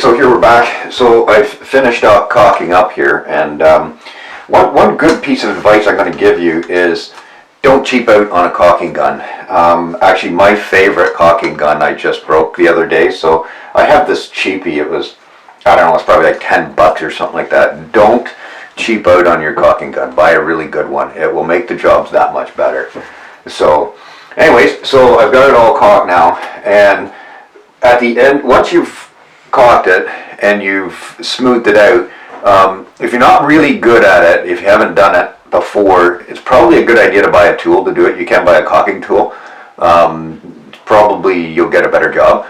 so here we're back. So I've finished up caulking up here, and one good piece of advice I'm going to give you is don't cheap out on a caulking gun. Actually, my favorite caulking gun I just broke the other day, so I have this cheapie. It was, I don't know, it's probably like 10 bucks or something like that. Don't cheap out on your caulking gun. Buy a really good one. It will make the jobs that much better. So anyways, so I've got it all caulked now, and at the end, once you've caulked it and you've smoothed it out, if you're not really good at it, if you haven't done it before, it's probably a good idea to buy a tool to do it. You can buy a caulking tool. Probably you'll get a better job.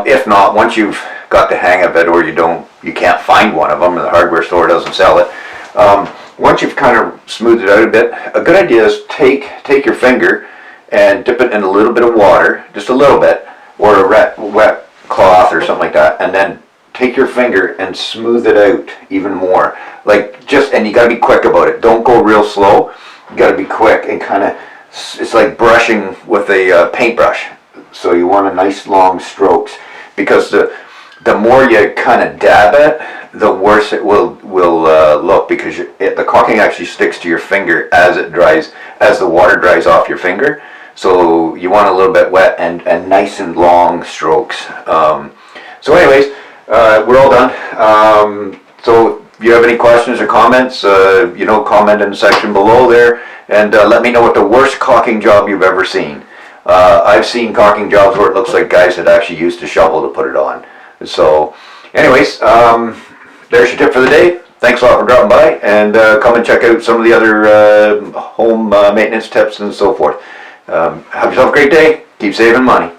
If not, once you've got the hang of it, or you can't find one of them, and the hardware store doesn't sell it, once you've kind of smoothed it out a bit, a good idea is take your finger and dip it in a little bit of water, just a little bit, or a wet cloth or something like that, and then take your finger and smooth it out even more. And you gotta be quick about it. Don't go real slow. You gotta be quick and kind of, it's like brushing with a paintbrush. So you want a nice long strokes, because the more you kind of dab it, the worse it will look, because the caulking actually sticks to your finger as it dries, as the water dries off your finger. So you want a little bit wet and nice and long strokes. So anyways, we're all done. So if you have any questions or comments, comment in the section below there, and let me know what the worst caulking job you've ever seen. I've seen caulking jobs where it looks like guys had actually used a shovel to put it on. So anyways, there's your tip for the day. Thanks a lot for dropping by, and come and check out some of the other home maintenance tips and so forth. Have yourself a great day. Keep saving money.